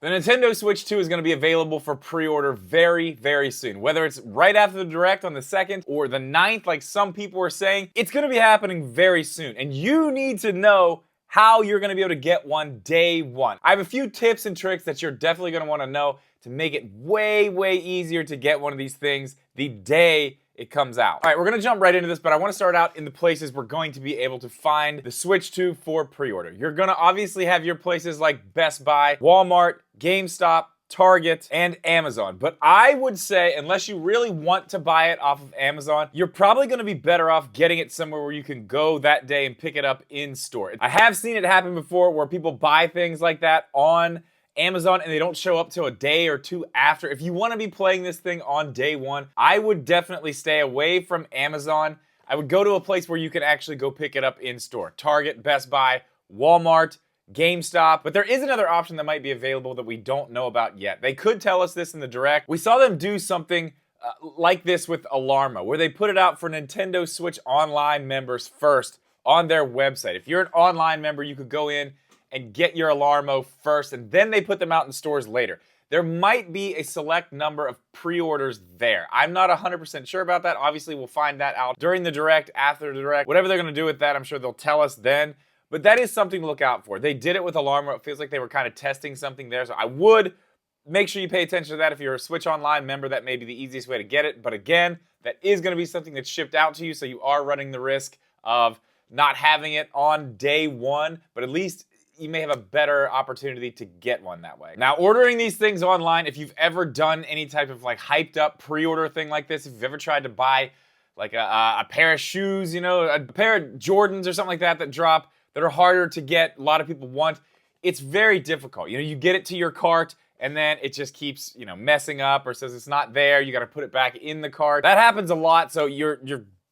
The Nintendo Switch 2 is going to be available for pre-order very, very soon. Whether it's right after the Direct on the 2nd or the 9th, like some people are saying, it's going to be happening very soon. And you need to know how you're going to be able to get one day one. I have a few tips and tricks that you're definitely going to want to know to make it way, way easier to get one of these things the day it comes out. All right, we're gonna jump right into this, but I wanna start out in the places we're going to be able to find the Switch 2 for pre-order. You're gonna obviously have your places like Best Buy, Walmart, GameStop, Target, and Amazon. But I would say, unless you really want to buy it off of Amazon, you're probably gonna be better off getting it somewhere where you can go that day and pick it up in store. I have seen it happen before where people buy things like that on Amazon and they don't show up till a day or two after. If you want to be playing this thing on day one, I would definitely stay away from Amazon. I would go to a place where you can actually go pick it up in store. Target, Best Buy, Walmart, GameStop. But there is another option that might be available that we don't know about yet. They could tell us this in the Direct. We saw them do something like this with Alarma, where they put it out for Nintendo Switch Online members first on their website. If you're an online member, you could go in and get your Alarmo first, and then they put them out in stores later. There might be a select number of pre-orders there. I'm not 100% sure about that. Obviously, we'll find that out during the Direct, after the Direct. Whatever they're gonna do with that, I'm sure they'll tell us then. But that is something to look out for. They did it with Alarmo. It feels like they were kind of testing something there. So I would make sure you pay attention to that. If you're a Switch Online member, that may be the easiest way to get it. But again, that is gonna be something that's shipped out to you, so you are running the risk of not having it on day one, but at least you may have a better opportunity to get one that way. Now, ordering these things online, if you've ever done any type of like hyped up pre-order thing like this, if you've ever tried to buy like a pair of shoes, you know, a pair of Jordans or something like that that drop, that are harder to get, a lot of people want, it's very difficult. You know, you get it to your cart and then it just keeps, you know, messing up or says it's not there, you gotta put it back in the cart. That happens a lot, so you're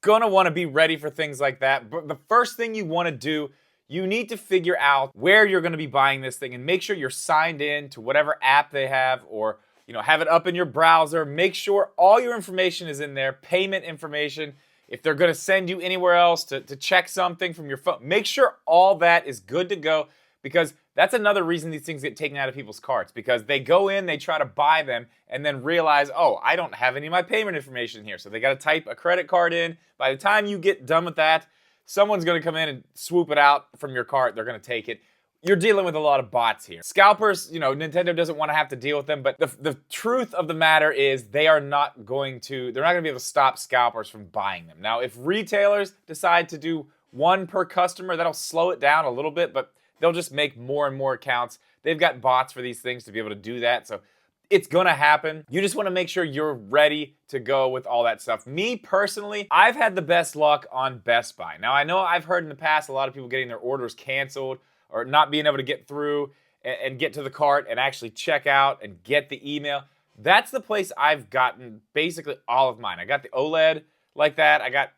gonna wanna be ready for things like that. But the first thing you wanna do, you need to figure out where you're going to be buying this thing and make sure you're signed in to whatever app they have, or have it up in your browser. Make sure all your information is in there, payment information. If they're going to send you anywhere else to check something from your phone, make sure all that is good to go, because that's another reason these things get taken out of people's carts, because they go in, they try to buy them, and then realize, oh, I don't have any of my payment information here. So they got to type a credit card in. By the time you get done with that, someone's going to come in and swoop it out from your cart. They're going to take it. You're dealing with a lot of bots here. Scalpers, Nintendo doesn't want to have to deal with them, but the truth of the matter is they're not going to be able to stop scalpers from buying them. Now, if retailers decide to do one per customer, that'll slow it down a little bit, but they'll just make more and more accounts. They've got bots for these things to be able to do that, so it's gonna happen. You just wanna make sure you're ready to go with all that stuff. Me, personally, I've had the best luck on Best Buy. Now, I know I've heard in the past a lot of people getting their orders canceled or not being able to get through and get to the cart and actually check out and get the email. That's the place I've gotten basically all of mine. I got the OLED like that. I got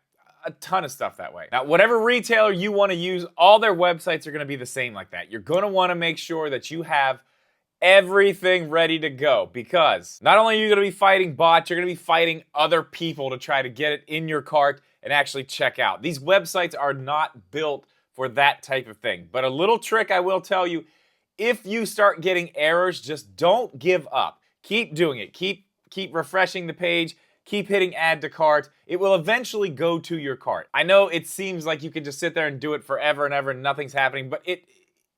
a ton of stuff that way. Now, whatever retailer you wanna use, all their websites are gonna be the same like that. You're gonna wanna make sure that you have everything ready to go, because not only are you going to be fighting bots, you're going to be fighting other people to try to get it in your cart and actually check out. These websites are not built for that type of thing. But a little trick I will tell you, if you start getting errors, just don't give up. Keep doing it. Keep refreshing the page. Keep hitting add to cart. It will eventually go to your cart. I know it seems like you can just sit there and do it forever and ever and nothing's happening, but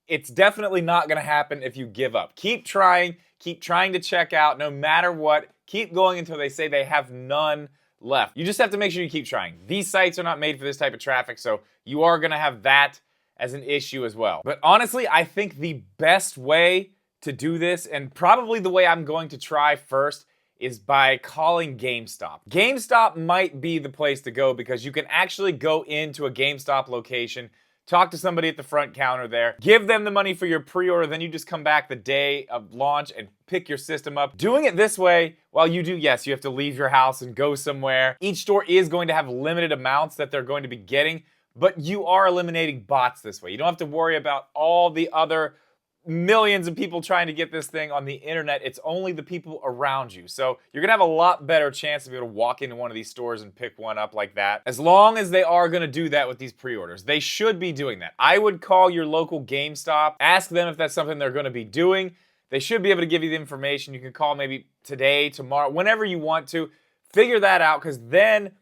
it's definitely not going to happen if you give up. Keep trying to check out no matter what. Keep going until they say they have none left. You just have to make sure you keep trying. These sites are not made for this type of traffic, so you are going to have that as an issue as well. But honestly, I think the best way to do this, and probably the way I'm going to try first, is by calling GameStop. GameStop might be the place to go, because you can actually go into a GameStop location, talk to somebody at the front counter there, give them the money for your pre-order, then you just come back the day of launch and pick your system up. Doing it this way, while you do, yes, you have to leave your house and go somewhere. Each store is going to have limited amounts that they're going to be getting, but you are eliminating bots this way. You don't have to worry about all the other millions of people trying to get this thing on the internet. It's only the people around you. So you're gonna have a lot better chance to be able to walk into one of these stores and pick one up like that. As long as they are gonna do that with these pre-orders. They should be doing that. I would call your local GameStop, ask them if that's something they're gonna be doing. They should be able to give you the information. You can call maybe today, tomorrow, whenever you want to. Figure that out, because then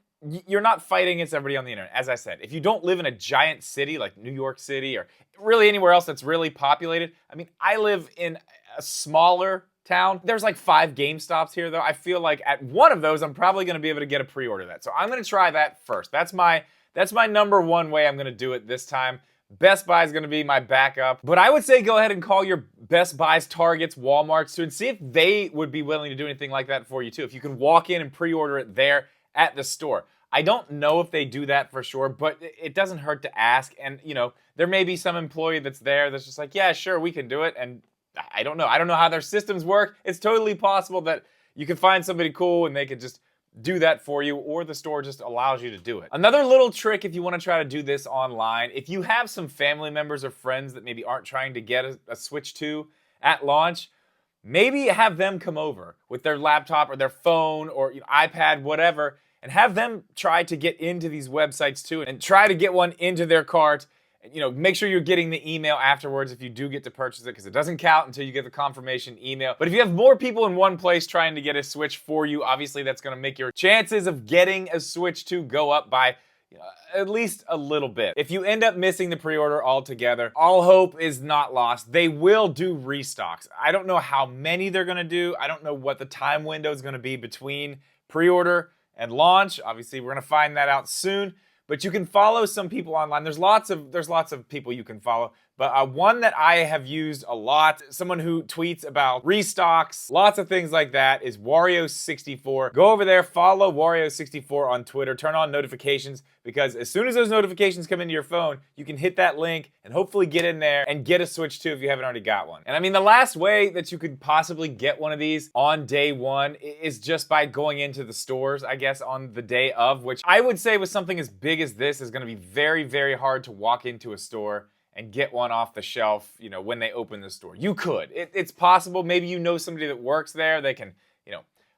you're not fighting against everybody on the internet. As I said, if you don't live in a giant city like New York City or really anywhere else that's really populated. I mean, I live in a smaller town. There's like 5 GameStops here, though. I feel like at one of those, I'm probably going to be able to get a pre-order that. So I'm going to try that first. That's my number one way I'm going to do it this time. Best Buy is going to be my backup. But I would say go ahead and call your Best Buys, Targets, Walmarts too, and see if they would be willing to do anything like that for you too. If you can walk in and pre-order it there at the store. I don't know if they do that for sure, but it doesn't hurt to ask. And, you know, there may be some employee that's there that's just like, yeah, sure, we can do it. And I don't know. I don't know how their systems work. It's totally possible that you can find somebody cool and they could just do that for you, or the store just allows you to do it. Another little trick if you want to try to do this online, if you have some family members or friends that maybe aren't trying to get a Switch 2 at launch, maybe have them come over with their laptop or their phone or iPad, whatever, and have them try to get into these websites too and try to get one into their cart. Make sure you're getting the email afterwards if you do get to purchase it, because it doesn't count until you get the confirmation email. But if you have more people in one place trying to get a Switch for you, obviously that's going to make your chances of getting a Switch 2 go up by at least a little bit. If you end up missing the pre-order altogether, all hope is not lost. They will do restocks. I don't know how many they're going to do. I don't know what the time window is going to be between pre-order and launch. Obviously, we're going to find that out soon. But you can follow some people online. There's lots of people you can follow. But one that I have used a lot, someone who tweets about restocks, lots of things like that, is Wario64. Go over there, follow Wario64 on Twitter, turn on notifications, because as soon as those notifications come into your phone, you can hit that link and hopefully get in there and get a Switch 2 if you haven't already got one. And I mean, the last way that you could possibly get one of these on day one is just by going into the stores, I guess, on the day of, which I would say with something as big as this is going to be very, very hard to walk into a store and get one off the shelf, when they open the store. You could. It's possible. Maybe you know somebody that works there. They can,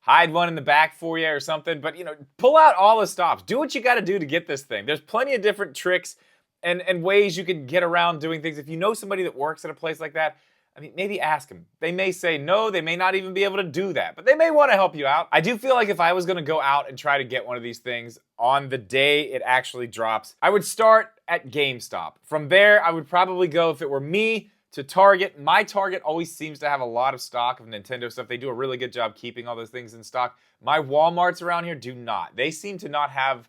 hide one in the back for you or something. But, pull out all the stops. Do what you got to do to get this thing. There's plenty of different tricks and ways you can get around doing things. If you know somebody that works at a place like that, I mean, maybe ask them. They may say no, they may not even be able to do that, but they may want to help you out. I do feel like if I was going to go out and try to get one of these things on the day it actually drops, I would start at GameStop. From there, I would probably go, if it were me, to Target. My Target always seems to have a lot of stock of Nintendo stuff. They do a really good job keeping all those things in stock. My Walmarts around here do not. They seem to not have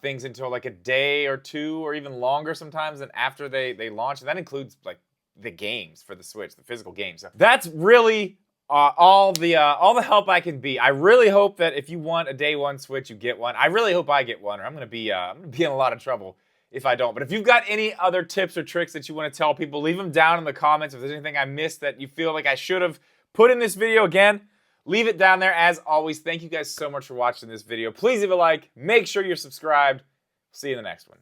things until like a day or two or even longer sometimes than after they launch. And that includes like the games for the Switch, the physical games. So that's really all the help I can be. I really hope that if you want a day one Switch, you get one. I really hope I get one, or I'm gonna be in a lot of trouble if I don't. But if you've got any other tips or tricks that you want to tell people, leave them down in the comments. If there's anything I missed that you feel like I should have put in this video, again, leave it down there. As always, thank you guys so much for watching this video. Please leave a like. Make sure you're subscribed. See you in the next one.